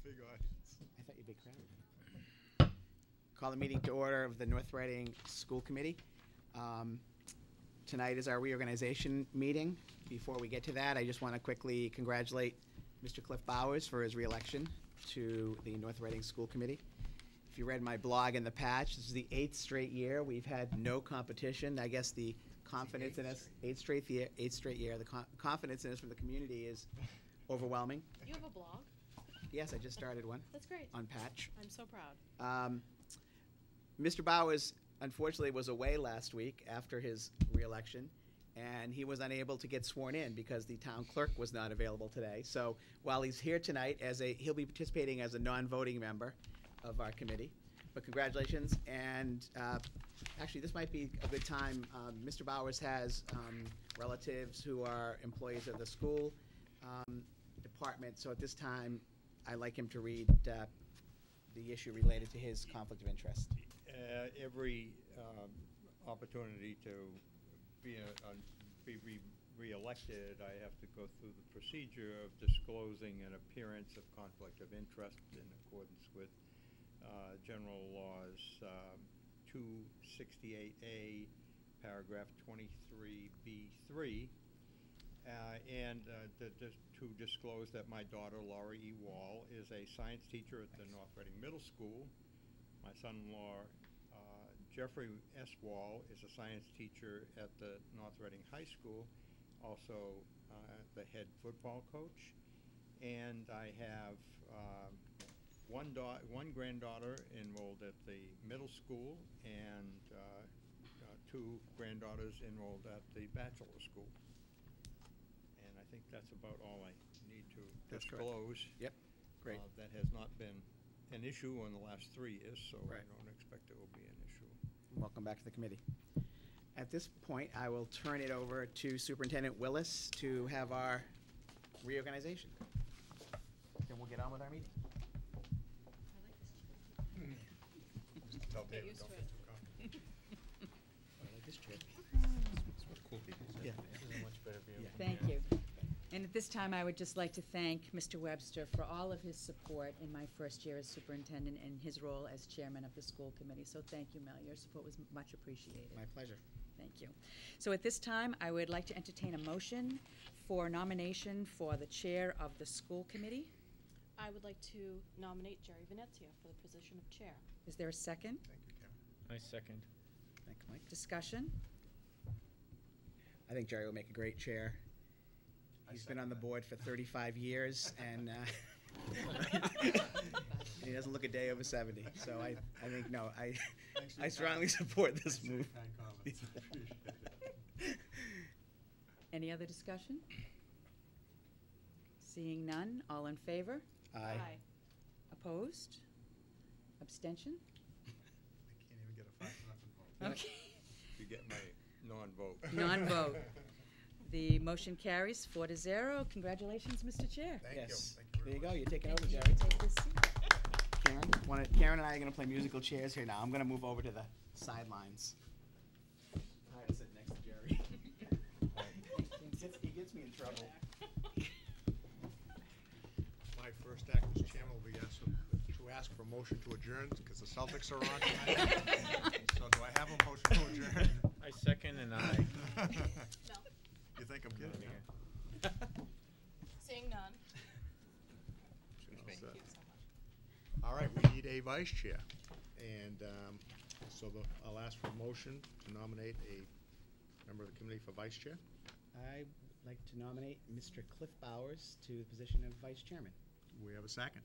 Big audience. I thought you'd be crowded. Call the meeting to order of the North Reading School Committee. Tonight is our reorganization meeting. Before we get to that, I just want to quickly congratulate Mr. Cliff Bowers for his reelection to the North Reading School Committee. If you read my blog in the patch, this is the 8th straight year we've had no competition. I guess the confidence in us, 8th straight year, the confidence in us from the community is overwhelming. You have a blog? Yes, I just started one. That's great. On Patch. I'm so proud. Mr. Bowers, unfortunately, was away last week after his reelection, and he was unable to get sworn in because the town clerk was not available today. So while he's here tonight, he'll be participating as a non-voting member of our committee. But congratulations, and actually, this might be a good time. Mr. Bowers has relatives who are employees of the school department, so at this time, I'd like him to read the issue related to his conflict of interest. Every opportunity to be re-elected, I have to go through the procedure of disclosing an appearance of conflict of interest in accordance with General Laws 268A, paragraph 23B3. To disclose that my daughter, Laurie E. Wall, is a science teacher at the North Reading Middle School. My son-in-law, Jeffrey S. Wall, is a science teacher at the North Reading High School, also the head football coach. And I have one granddaughter enrolled at the middle school and two granddaughters enrolled at the bachelor school. I think that's about all I need to disclose. Yep, great. That has not been an issue in the last 3 years, so right. I don't expect it will be an issue. Welcome back to the committee. At this point, I will turn it over to Superintendent Willis to have our reorganization. Then we'll get on with our meeting. Tell Get David, used don't to get it. too comfortable. I like this chair. That's what cool people say. Yeah. This is a much better view. Yeah. from Thank here. you. And at this time, I would just like to thank Mr. Webster for all of his support in my first year as superintendent and his role as chairman of the school committee. So thank you, Mel. Your support was much appreciated. My pleasure. Thank you. So at this time, I would like to entertain a motion for nomination for the chair of the school committee. I would like to nominate Jerry Venezia for the position of chair. Is there a second? Thank you, Karen. I second. Thanks, Mike. Discussion? I think Jerry will make a great chair. He's been on the board for 35 years, and he doesn't look a day over 70. So I think, no, I strongly support this move. Any other discussion? Seeing none, all in favor? Aye. Opposed? Abstention? I can't even get a 5-0 vote. Okay. You get my non-vote. Non-vote. The motion carries 4-0. Congratulations, Mr. Chair. Thank Yes. you. There you go. Much. You're taking over, Thank you. Jerry. Take this seat. Karen and I are going to play musical chairs here now. I'm going to move over to the sidelines. I have to sit next to Jerry. He gets me in trouble. My first act as chairman will be to ask for a motion to adjourn because the Celtics are on tonight. So do I have a motion to adjourn? I second and I. No. You think I'm kidding? Yeah. Seeing none. All Thank set. you so much. All right, we need a vice chair. And so I'll ask for a motion to nominate a member of the committee for vice chair. I'd like to nominate Mr. Cliff Bowers to the position of vice chairman. We have a second.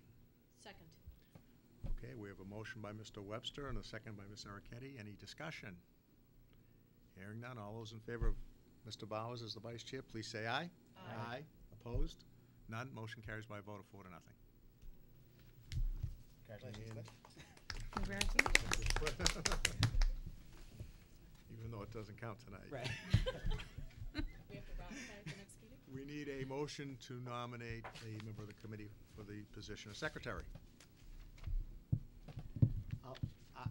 Second. Okay, we have a motion by Mr. Webster and a second by Ms. Arricchetti. Any discussion? Hearing none, all those in favor of Mr. Bowers as the vice chair, please say aye. Aye. Opposed? None. Motion carries by a vote of 4-0. Congratulations, Cliff. Congratulations. Even though it doesn't count tonight. Right. We have to ratify at the next meeting? We need a motion to nominate a member of the committee for the position of secretary.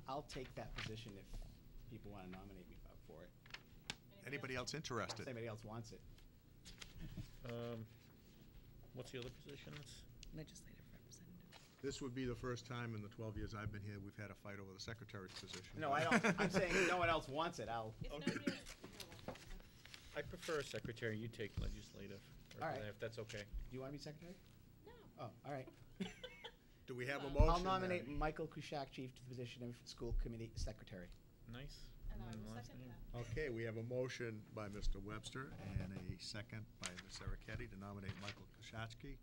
I'll take that position if people want to nominate me for it. Anybody else interested? If anybody else wants it. What's the other positions? Legislative representative. This would be the first time in the 12 years I've been here, we've had a fight over the secretary's position. No, I don't, I'm saying if no one else wants it, I'll, If Okay. nobody else, I prefer secretary, you take legislative, All right. if that's okay. do you want to be secretary? no. Oh, all right. Do we have a Well, motion? I'll nominate then? Michael Kushak, chief, to the position of school committee secretary. Nice. And I then will last second name. that. Okay, we have a motion by Mr. Webster and a second by Ms. Ericetti to nominate Michael Koshatsky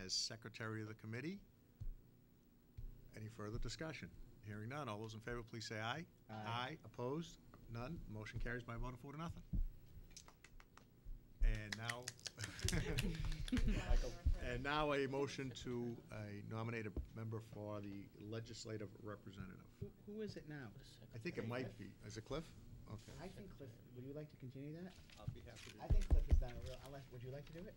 as secretary of the committee. Any further discussion? Hearing none, all those in favor, please say aye. Aye. Opposed? None. Motion carries by a vote of 4 to nothing. And now, Michael. and now a motion to nominate a member for the legislative representative. Who is it now? I think it might be. Is it Cliff? Okay. I think Cliff, would you like to continue that? I'll be happy to. I think Cliff has done a real, would you like to do it?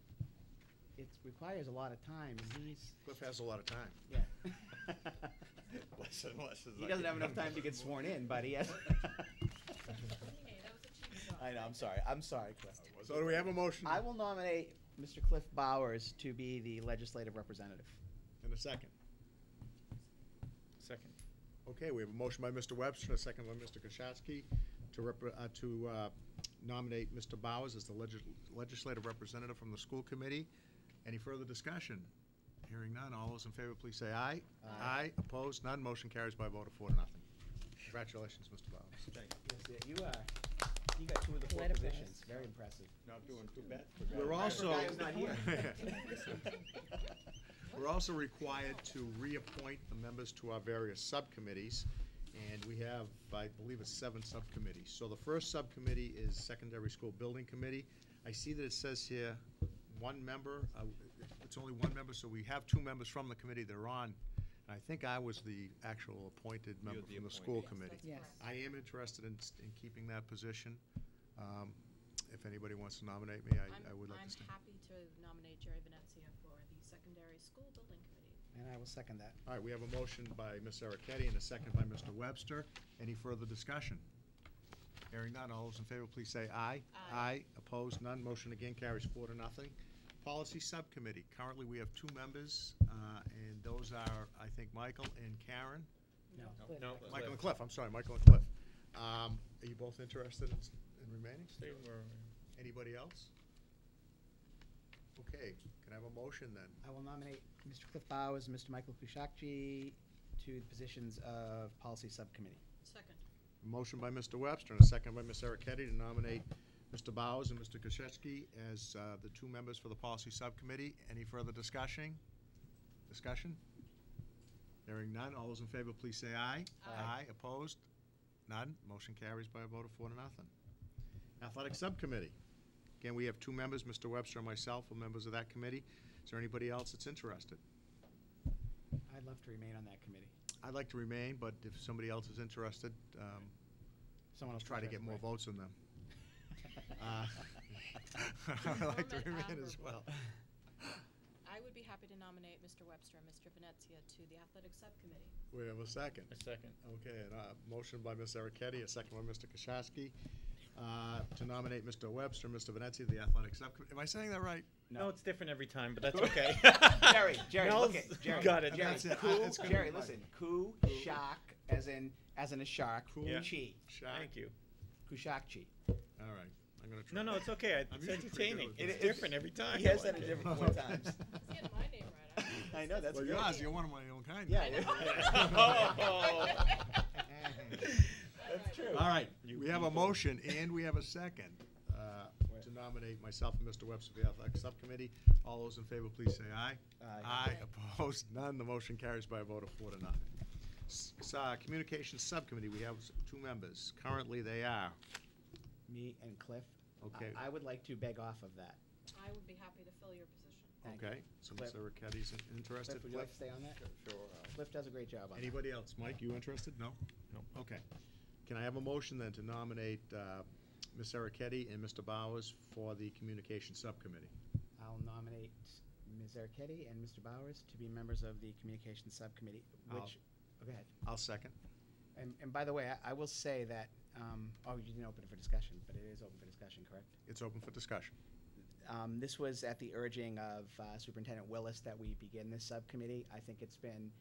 It requires a lot of time, and he's, Cliff has a lot of time. yeah. Less and less as He I doesn't get have enough time to younger. get sworn in, but he has. Hey, that was a cheap shot. I know, I'm sorry, Cliff. So do we have a motion? I will nominate Mr. Cliff Bowers to be the legislative representative. And a second. Second. Okay, we have a motion by Mr. Webster and a second by Mr. Koshatsky to nominate Mr. Bowers as the legislative representative from the school committee. Any further discussion? Hearing none, all those in favor, please say aye. Aye. Opposed, none, motion carries by a vote of 4 to nothing. Congratulations, Mr. Bowers. Thank you. Yes, you got 2 of the 4 Letter positions, very impressive. Not doing too bad. We're also, guy who's not here. we're also required to reappoint the members to our various subcommittees, and we have, I believe it's 7 subcommittees. So the first subcommittee is Secondary School Building Committee. I see that it says here 1 member, it's only 1 member, so we have 2 members from the committee that are on. And I think I was the actual appointed member the from the school appointee. committee. Yes. I am interested in keeping that position. If anybody wants to nominate me, I would like to stay. I'm happy to nominate Jerry Venezia for the secondary school building committee. And I will second that. All right, we have a motion by Ms. Ericetti and a second by Mr. Webster. Any further discussion? Hearing none, all those in favor, please say aye. Aye. Opposed, none. Motion again carries 4 to nothing. Policy Subcommittee. Currently, we have 2 members, and those are, I think, Michael and Karen. No. No. Michael and Cliff, I'm sorry, Michael and Cliff. Are you both interested in remaining? Stay where Anybody else? Okay, can I have a motion then? I will nominate Mr. Cliff Bowers and Mr. Michael Kushakji to the positions of policy subcommittee. Second. A motion by Mr. Webster and a second by Ms. Ericetti to nominate Mr. Bowers and Mr. Koszewski as the 2 members for the Policy Subcommittee. Any further discussion? Hearing none, all those in favor, please say aye. Aye. Opposed? None. Motion carries by a vote of 4 to nothing. Athletic Subcommittee. Again, we have 2 members, Mr. Webster and myself, are members of that committee. Is there anybody else that's interested? I'd love to remain on that committee. I'd like to remain, but if somebody else is interested, Someone else try to get more interested, votes than them. I'd like to remain as well. I would be happy to nominate Mr. Webster and Mr. Venezia to the athletic subcommittee. We have a second. A second. Okay, and motion by Ms. Ericetti, a second by Mr. Koshatsky, to nominate Mr. Webster and Mr. Venezia to the athletic subcommittee. Am I saying that right? No, it's different every time, but that's okay. Jerry, Nels look at Jerry. got it. Jerry, That's it. Ku, It's gonna Jerry, be listen. fine. Kushak, as in a shark. Yeah. Chi. Thank you. Kushakchi. All right, I'm gonna try. No, it's okay. I'm It's usually pretty good entertaining. with It's this. different every time. He has said it different 4 times. He's getting my name right. I know, that's Well, good. yours, you're one of my own kind. Yeah. Oh. That's true. All right, You we have a people. motion and we have a second to nominate myself and Mr. Webster for the athletic subcommittee. All those in favor, please say aye. Aye. Opposed, none. The motion carries by a vote of 4 to nothing. Communications Subcommittee, we have 2 members. Currently, they are. Me and Cliff. Okay. I would like to beg off of that. I would be happy to fill your position. Thank you. Okay, so Cliff. Mr. Ricchetti's interested. Cliff, would you like to stay on that? Sure. Cliff does a great job on that. Anybody else? Mike, you interested? No? No. Okay. Can I have a motion then to nominate Ms. Ericetti and Mr. Bowers for the Communications Subcommittee? I'll nominate Ms. Ericetti and Mr. Bowers to be members of the Communications Subcommittee, which, oh, go ahead. I'll second. And by the way, I will say that, oh, you didn't open it for discussion, but it is open for discussion, correct? It's open for discussion. This was at the urging of Superintendent Willis that we begin this subcommittee. I think it's been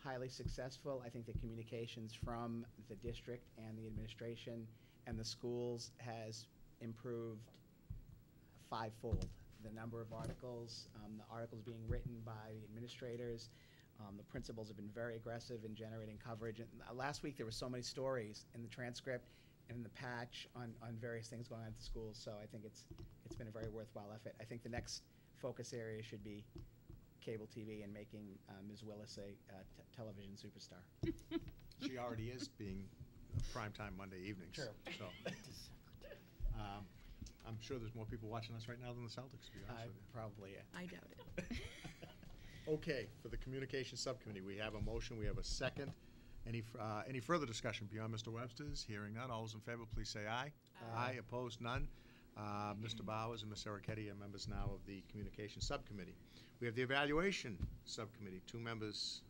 highly successful. I think the communications from the district and the administration and the schools has improved fivefold. The number of articles, the articles being written by the administrators, the principals have been very aggressive in generating coverage. And last week there were so many stories in the transcript and in the patch on various things going on at the schools. So I think it's been a very worthwhile effort. I think the next focus area should be cable TV and making Ms. Willis a television superstar. She already is being primetime Monday evenings. True. So, I'm sure there's more people watching us right now than the Celtics, to be honest with you. Probably, yeah. I doubt it. Okay, for the Communication Subcommittee, we have a motion, we have a second. Any further discussion beyond Mr. Webster's? Hearing none, all those in favor, please say aye. Aye. Opposed, none. Mr. Bowers and Ms. Ericetti are members now of the Communication Subcommittee. We have the Evaluation Subcommittee, 2 members,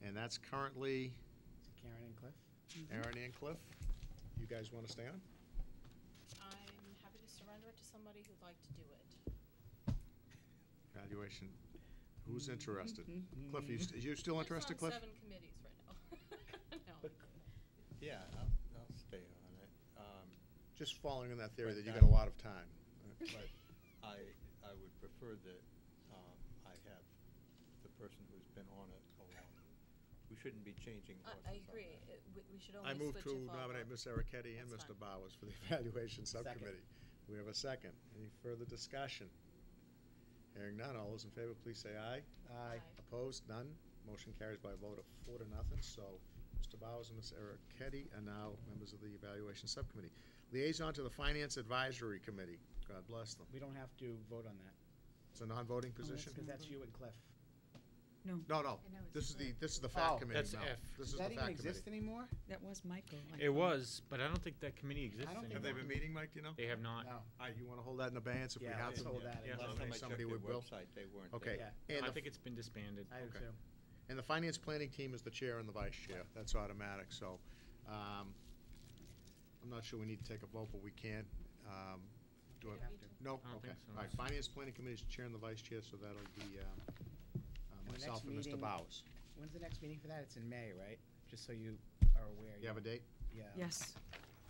and that's currently Karen and Cliff? Aaron and Cliff. You guys want to stay on? I'm happy to surrender it to somebody who'd like to do it. Evaluation, who's interested? Cliff, are you still interested, Cliff? I'm on 7 committees right now. No. Yeah, I'll stay on it. Just following in that theory But that you I- got a lot of time. But I would prefer that I have the person who's been on it along. We shouldn't be changing horses. I on agree. that. We should only I move switch to if nominate Ms. Ericetti and That's Mr. fine. Bowers for the Evaluation Subcommittee. We have a second. Any further discussion? Hearing none, all those in favor, please say aye. Aye. Opposed, none. Motion carries by a vote of 4-0. So Mr. Bowers and Ms. Ericetti are now members of the Evaluation Subcommittee. Liaison to the Finance Advisory Committee. God bless them. We don't have to vote on that, It's a non-voting position? because that's you and Cliff. No, No, no. I know it's This is the Oh, FACT Committee that's now. F. This Does is that the even FACT exist Committee. anymore? that was Michael. I It thought. was, but I don't think that committee exists I don't think Have anymore. they been meeting, Mike, do you know? They have not. No. All right, you want to hold that in abeyance if we Yeah, have let's to? hold that. Yeah. Last time I Nominate checked somebody their with Bill? website, they weren't Okay. there. Yeah. And I the think it's been disbanded. I do Okay. too. And the finance planning team is the chair and the vice chair. That's automatic, so, I'm not sure we need to take a vote, but we can. Do We it? don't need to. No? I don't Okay. think so. All right, finance planning committee is the chair and the vice chair, so that'll be, the myself next and Mr. meeting- Bowers. When's the next meeting for that? It's in May, right? Just so you are aware. You have a date? Yeah. Yes.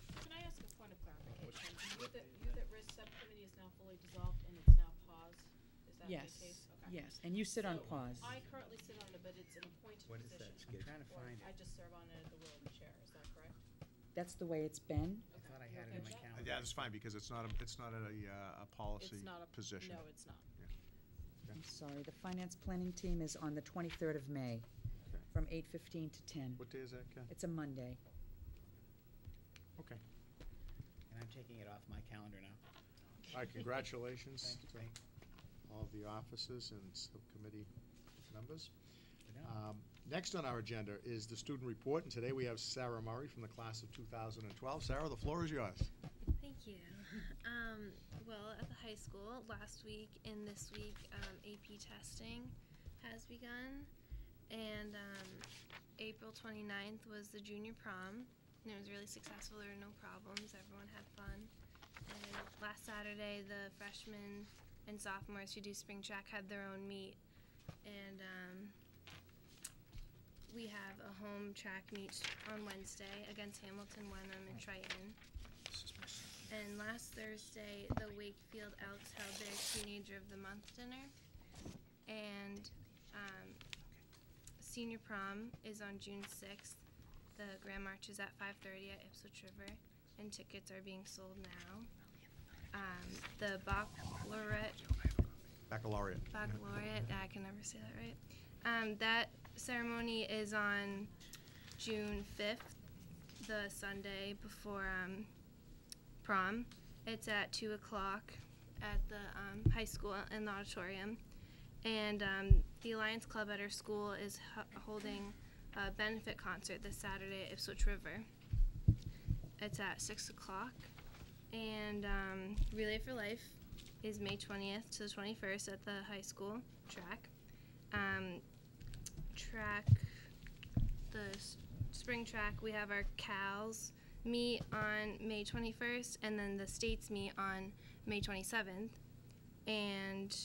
Can I ask a point of clarification? You that risk subcommittee is now fully dissolved and it's now paused? Is that the Yes. case? Okay. Yes, and you sit on So, pause. I currently sit on it, but it's an appointed When is that position. I'm trying to Or find I it. just serve on it at the will of the chair, is that correct? That's the way it's been. I thought I You had okay it in with my that? calendar. Yeah, that's fine, because it's not a policy It's not a position. No, it's not. I'm sorry, the finance planning team is on the 23rd of May, Okay. from 8:15 to 10. What day is that, Ken? It's a Monday. Okay. And I'm taking it off my calendar now. All right, congratulations Thank you, to thank all of the officers and subcommittee members. you. No. Next on our agenda is the student report, and today we have Sarah Murray from the class of 2012. Sarah, the floor is yours. Thank you. Well, at the high school, last week and this week, AP testing has begun. And April 29th was the junior prom, and it was really successful. There were no problems. Everyone had fun. And last Saturday, the freshmen and sophomores who do spring track had their own meet. And we have a home track meet on Wednesday against Hamilton, Wenham, and Triton. And last Thursday, the Wakefield Elks held their Teenager of the Month dinner. And senior prom is on June 6th. The Grand March is at 5:30 at Ipswich River, and tickets are being sold now. The baccalaureate, I can never say that right. That ceremony is on June 5th, the Sunday before prom. It's at 2 o'clock at the high school in the auditorium. And the Alliance Club at our school is holding a benefit concert this Saturday at Ipswich River. It's at 6 o'clock. And Relay for Life is May 20th to the 21st at the high school track. Spring track, we have our CALs meet on May 21st, and then the states meet on May 27th. and